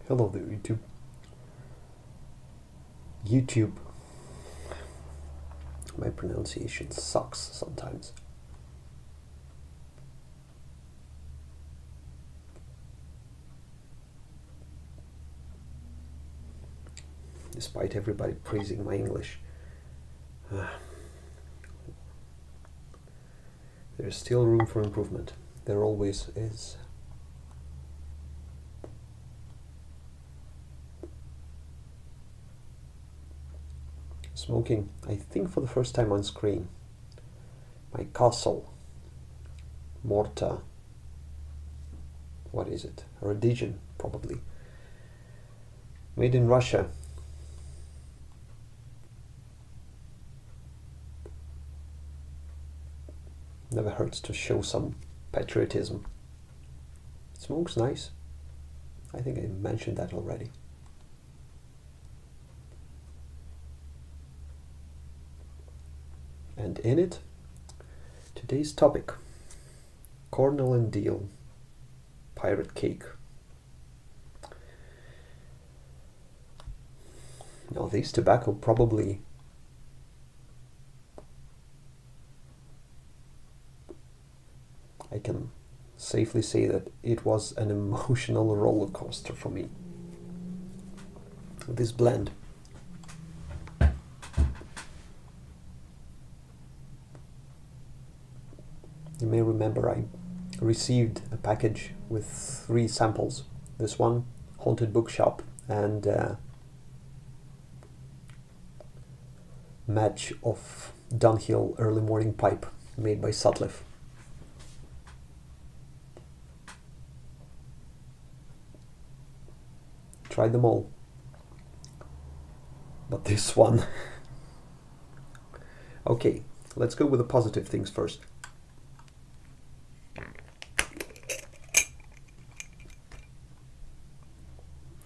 Hello there, YouTube. YouTube. My pronunciation sucks sometimes. Despite everybody praising my English, there's still room for improvement. There always is. Smoking, I think for the first time on screen. My castle, Morta, what is it? Irritation, probably. Made in Russia. Never hurts to show some patriotism. It smokes nice. I think I mentioned that already. And in it, today's topic, Cornell and Deal, Pirate Cake. Now this tobacco probably I can safely say that it was an emotional roller coaster for me. This blend. You may remember I received a package with 3 samples. This one, Haunted Bookshop, and match of Dunhill Early Morning Pipe made by Sutliff. Tried them all, but this one. Okay, let's go with the positive things first.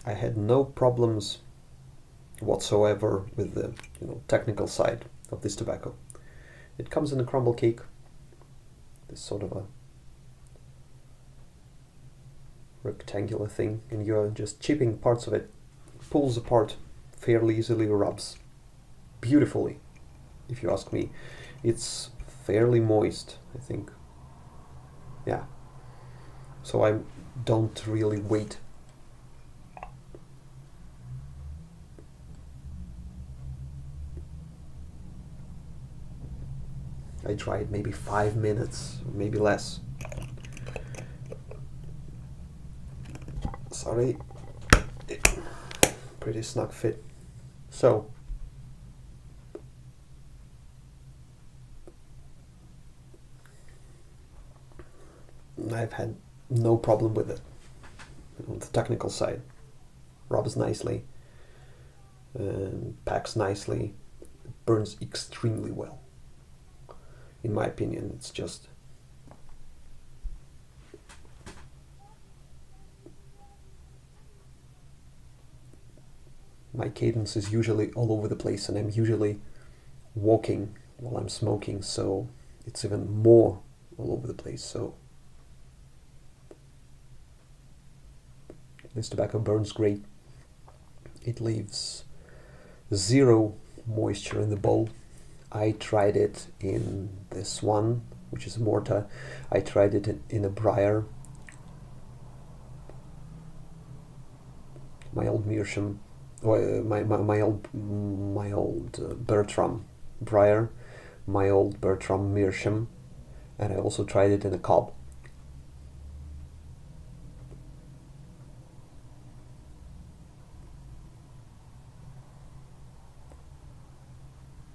I had no problems whatsoever with the technical side of this tobacco. It comes in a crumble cake, this sort of a rectangular thing, and you're just chipping parts of it. Pulls apart fairly easily, rubs beautifully, if you ask me. It's fairly moist, I think. Yeah, so I don't really wait. I tried maybe 5 minutes, maybe less. Sorry, pretty snug fit. So, I've had no problem with it. On the technical side, rubs nicely, and packs nicely, burns extremely well. In my opinion, it's just my cadence is usually all over the place, and I'm usually walking while I'm smoking, so it's even more all over the place. So this tobacco burns great. It leaves 0 moisture in the bowl. I tried it in this one, which is a Morta. I tried it in a Briar. My old Meerschaum, my old Bertram Briar, my old Bertram Meerschaum, and I also tried it in a Cobb.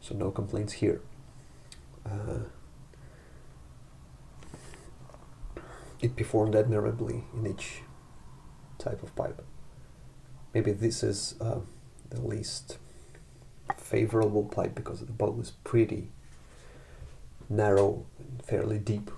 So no complaints here. It performed admirably in each type of pipe. Maybe this is the least favorable pipe because the bowl is pretty narrow and fairly deep.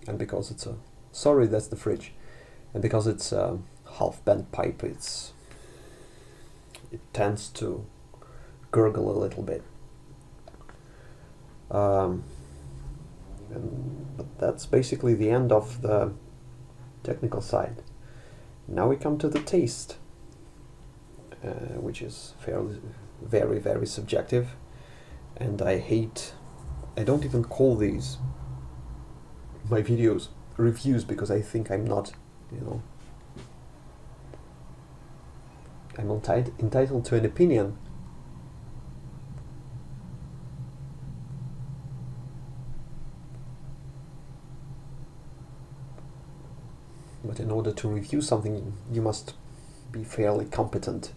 And because it's a, sorry, that's the fridge, and because it's a half bent pipe, it tends to gurgle a little bit. But that's basically the end of the technical side. Now we come to the taste, which is fairly, very, very subjective, and I don't even call these my videos reviews, because I think I'm not, I'm entitled to an opinion. But in order to review something, you must be fairly competent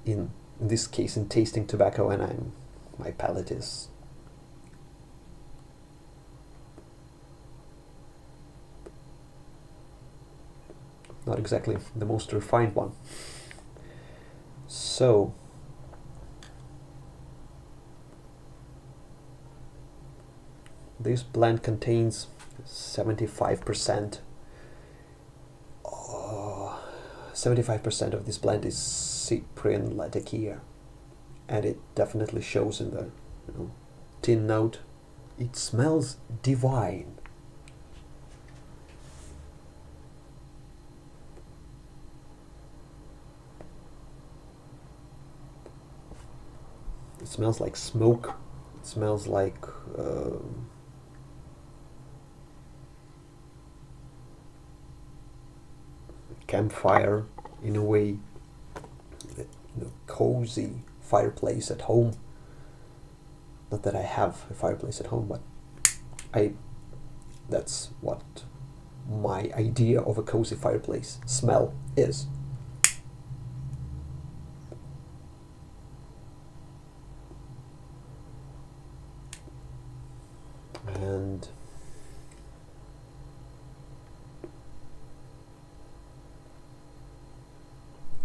in this case in tasting tobacco, and my palate is not exactly the most refined one. So this blend contains 75%. 75% of this blend is Cyprian Latakia, and it definitely shows in the tin note. It smells divine. It smells like smoke. It smells like campfire, in a way, cozy fireplace at home. Not that I have a fireplace at home, but that's what my idea of a cozy fireplace smell is. And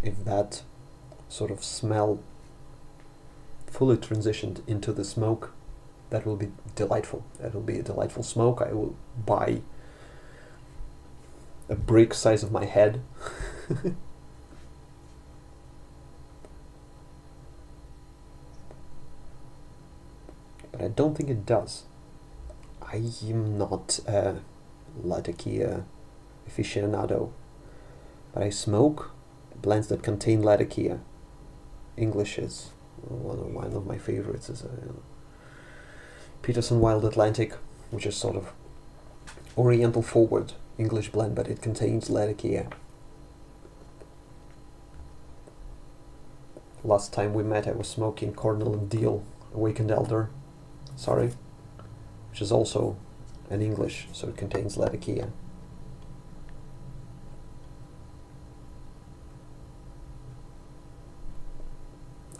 if that sort of smell fully transitioned into the smoke, that will be delightful. That will be a delightful smoke. I will buy a brick size of my head. But I don't think it does. I am not a Latakia aficionado, but I smoke blends that contain Latakia. English is one of my favorites. Is Peterson Wild Atlantic, which is sort of Oriental forward English blend, but it contains Latakia. Last time we met, I was smoking Cornell and Deal Awakened Elder. Sorry. Which is also an English, so it contains Latakia.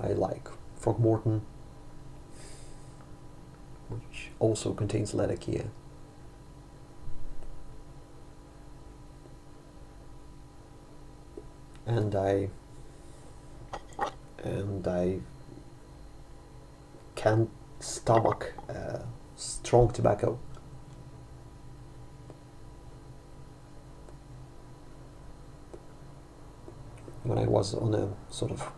I like Frogmorton, which also contains Latakia. And I can't stomach strong tobacco. When I was on a sort of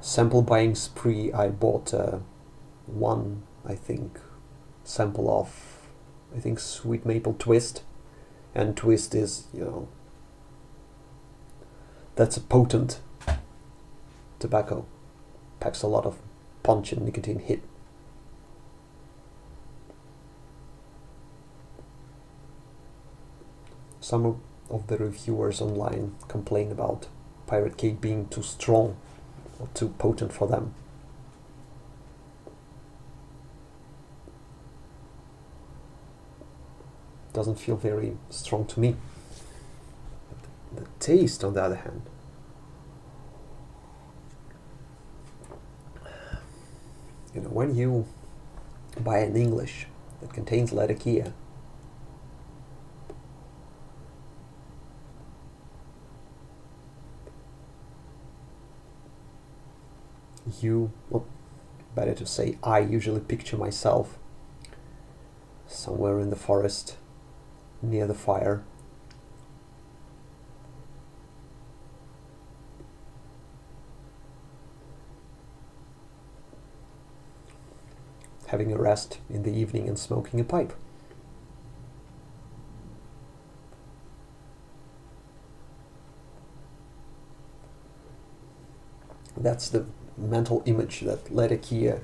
sample buying spree, I bought one, I think, sample of, I think, Sweet Maple Twist. And Twist is, that's a potent tobacco. Packs a lot of punch and nicotine hit. Some of the reviewers online complain about Pirate Cake being too strong or too potent for them. Doesn't feel very strong to me. The taste, on the other hand, when you buy an English that contains Latakia, better to say, I usually picture myself somewhere in the forest near the fire, having a rest in the evening and smoking a pipe. That's the mental image that Latakia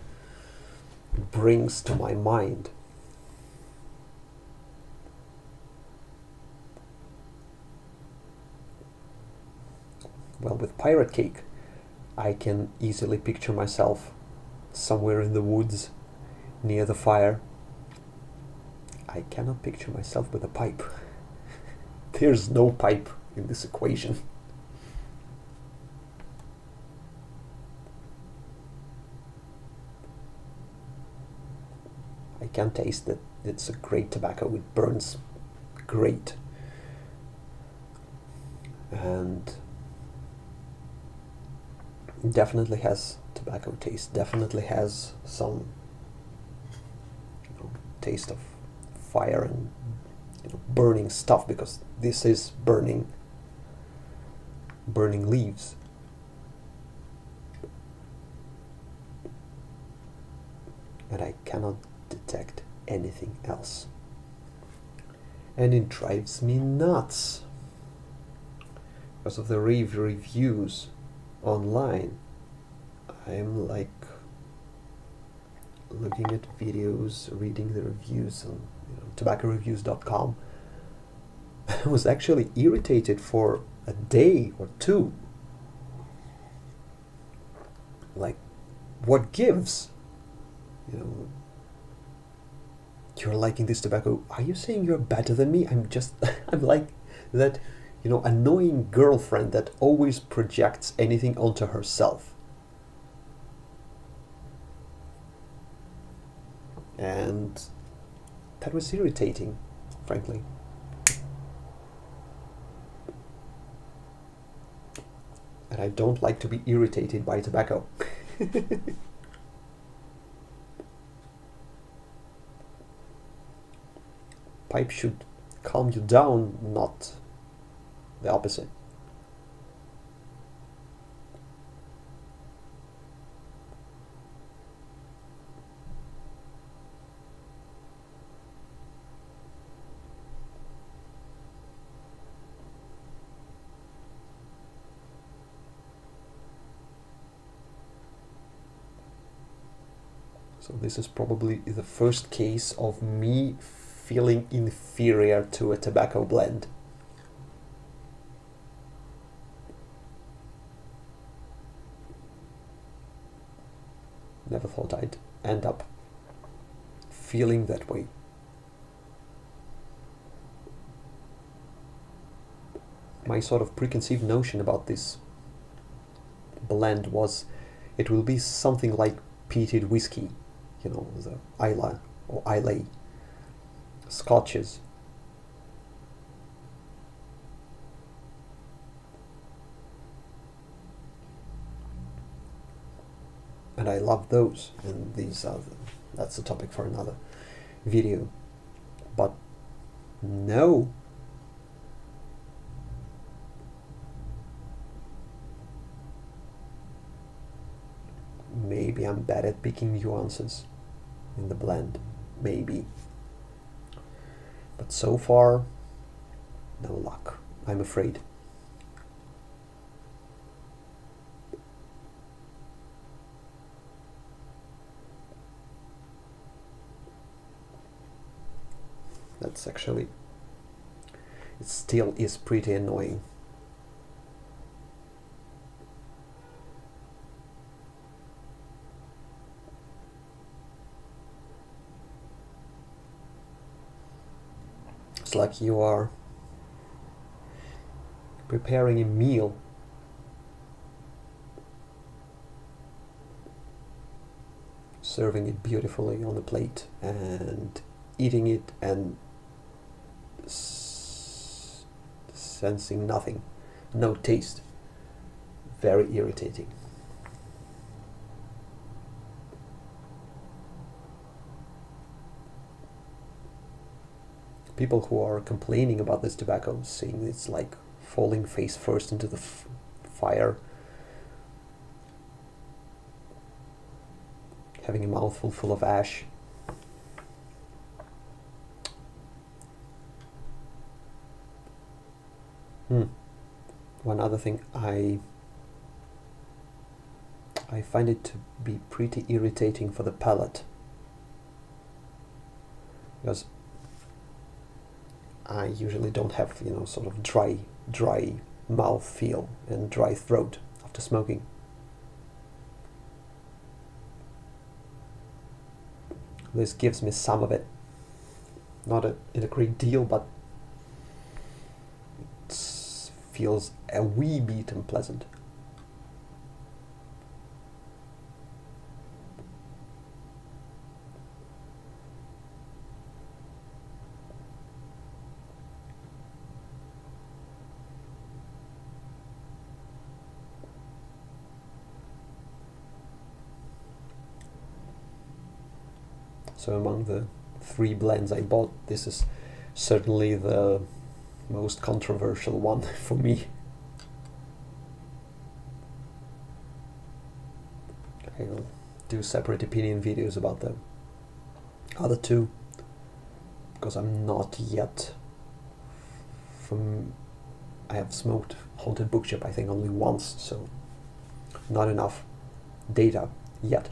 brings to my mind. Well, with Pirate Cake, I can easily picture myself somewhere in the woods, near the fire. I cannot picture myself with a pipe. There's no pipe in this equation. I can taste that it's a great tobacco. It burns great. And definitely has tobacco taste, definitely has some taste of fire and burning stuff, because this is burning leaves. But I cannot detect anything else. And it drives me nuts because of the reviews online. I'm like looking at videos, reading the reviews on tobaccoreviews.com. I was actually irritated for a day or two. Like, what gives? You're liking this tobacco. Are you saying you're better than me? I'm like that, annoying girlfriend that always projects anything onto herself. And that was irritating, frankly. And I don't like to be irritated by tobacco. Pipe should calm you down, not the opposite. So this is probably the first case of me feeling inferior to a tobacco blend. Never thought I'd end up feeling that way. My sort of preconceived notion about this blend was it will be something like peated whiskey, the Islay or Islay scotches. And I love those, and that's a topic for another video. But no, maybe I'm bad at picking nuances in the blend, maybe. But so far, no luck, I'm afraid. That's actually, it still is pretty annoying. It's like you are preparing a meal serving it beautifully on the plate and eating it and sensing nothing, no taste. Very irritating. People who are complaining about this tobacco, saying it's like falling face first into the fire, having a mouthful full of ash, One other thing, I find it to be pretty irritating for the palate, because I usually don't have, sort of dry mouth feel and dry throat after smoking. This gives me some of it, not in a great deal, but it feels a wee bit unpleasant. So among the 3 blends I bought, this is certainly the most controversial one for me. I'll do separate opinion videos about the other 2, because I'm not yet I have smoked Haunted Bookshop I think only once, so not enough data yet.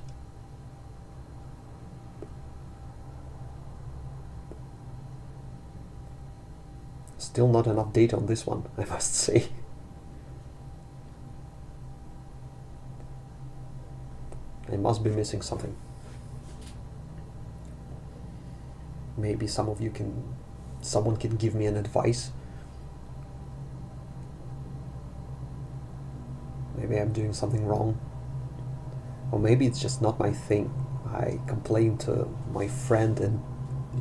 Still not enough data on this one, I must say. I must be missing something. Maybe someone can give me an advice. Maybe I'm doing something wrong. Or maybe it's just not my thing. I complained to my friend and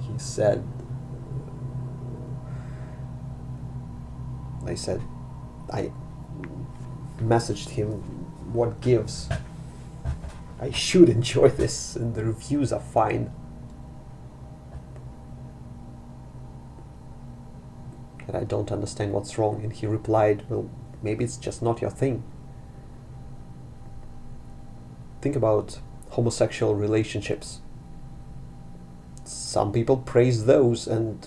he said, I messaged him, what gives? I should enjoy this and the reviews are fine. And I don't understand what's wrong. And he replied, well, maybe it's just not your thing. Think about homosexual relationships. Some people praise those, and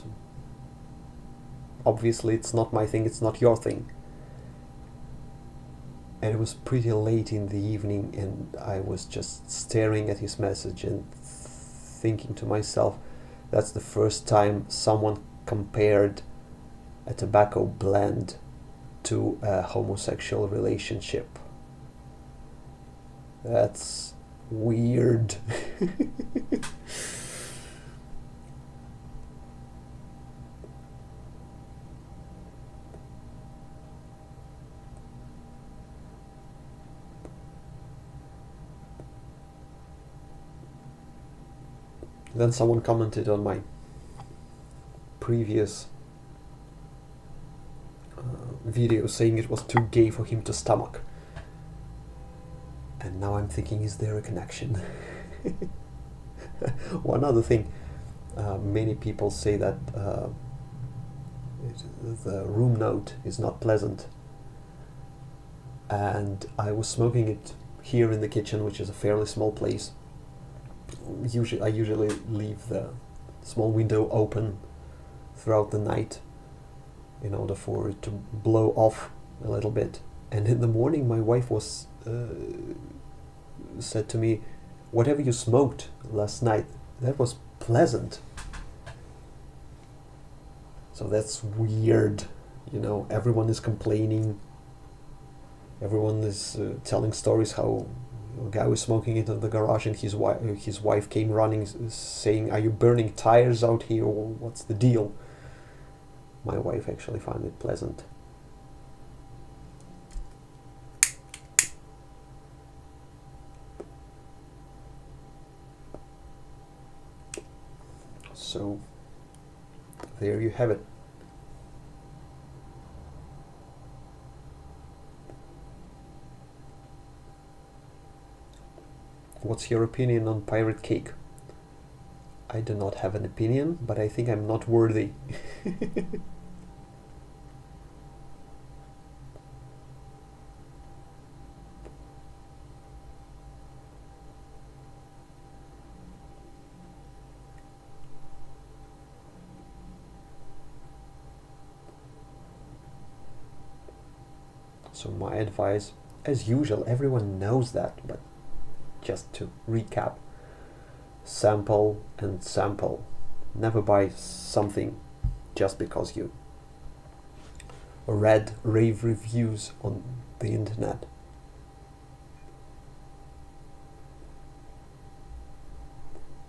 obviously it's not my thing, it's not your thing. And it was pretty late in the evening and I was just staring at his message and thinking to myself, that's the first time someone compared a tobacco blend to a homosexual relationship. That's weird. Then someone commented on my previous video saying it was too gay for him to stomach. And now I'm thinking, is there a connection? One other thing, many people say that the room note is not pleasant. And I was smoking it here in the kitchen, which is a fairly small place. I usually leave the small window open throughout the night in order for it to blow off a little bit. And in the morning my wife was said to me, whatever you smoked last night, that was pleasant. So that's weird, everyone is complaining, everyone is telling stories how a guy was smoking it in the garage and his wife came running saying, are you burning tires out here, or what's the deal? My wife actually found it pleasant. So there you have it. What's your opinion on Pirate Cake? I do not have an opinion, but I think I'm not worthy. So my advice, as usual, everyone knows that, but just to recap, sample and sample. Never buy something just because you read rave reviews on the internet.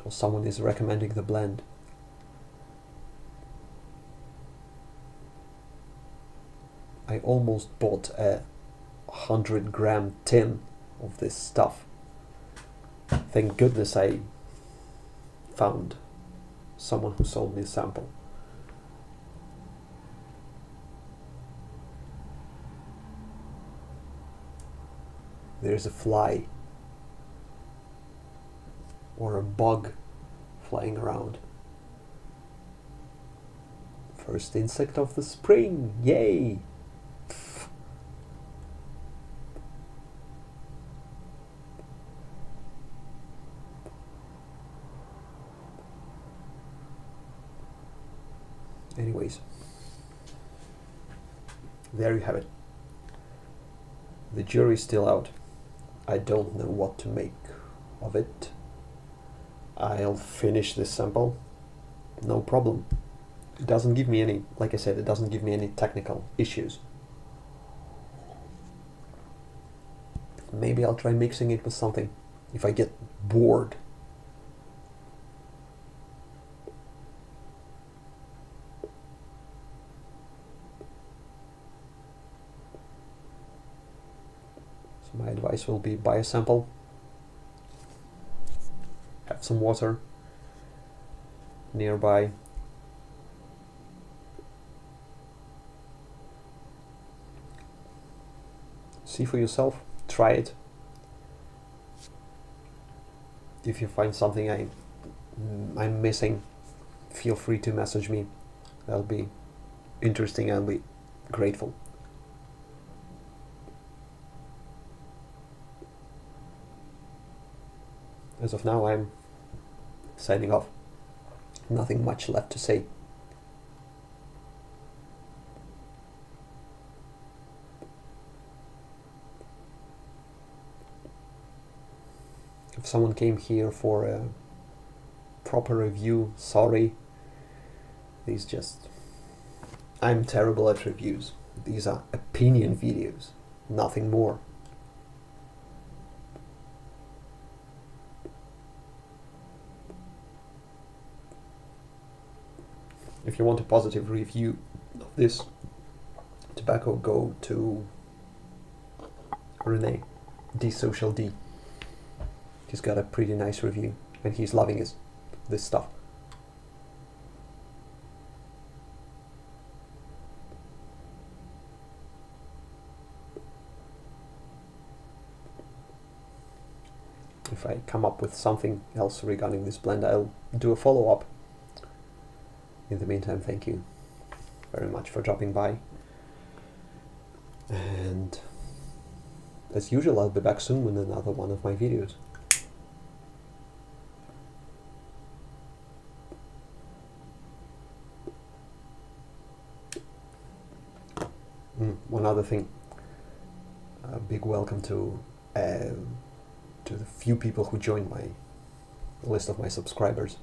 Or someone is recommending the blend. I almost bought a 100-gram tin of this stuff. Thank goodness I found someone who sold me a sample. There's a fly or a bug flying around. First insect of the spring, yay! Anyways, there you have it. The jury's still out. I don't know what to make of it. I'll finish this sample, no problem. It doesn't give me any, like I said, it doesn't give me any technical issues. Maybe I'll try mixing it with something if I get bored. My advice will be buy a sample, have some water nearby, see for yourself, try it. If you find something I'm missing, feel free to message me. That'll be interesting. I'll be grateful. As of now, I'm signing off. Nothing much left to say. If someone came here for a proper review, sorry. I'm terrible at reviews. These are opinion videos, nothing more. If you want a positive review of this tobacco, go to Rene, D Social D. He's got a pretty nice review and he's loving this stuff. If I come up with something else regarding this blend, I'll do a follow-up. In the meantime, thank you very much for dropping by. And as usual, I'll be back soon with another one of my videos. One other thing, a big welcome to the few people who joined my list of my subscribers,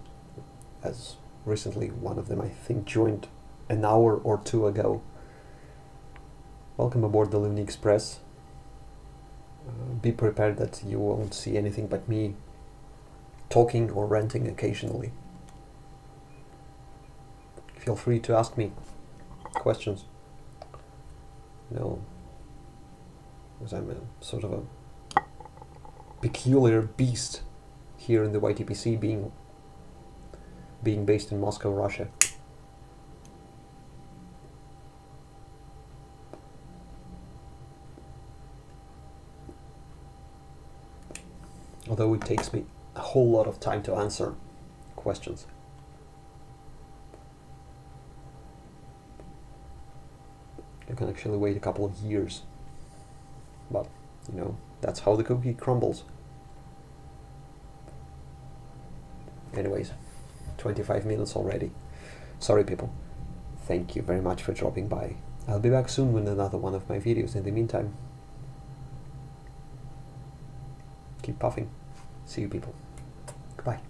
as recently one of them I think joined an hour or two ago. Welcome aboard the Looney Express. Be prepared that you won't see anything but me talking or ranting occasionally. Feel free to ask me questions. Because I'm a sort of a peculiar beast here in the YTPC, being based in Moscow, Russia. Although it takes me a whole lot of time to answer questions. You can actually wait a couple of years, but that's how the cookie crumbles. Anyways, 25 minutes already. Sorry people. Thank you very much for dropping by. I'll be back soon with another one of my videos. In the meantime, keep puffing. See you people. Goodbye.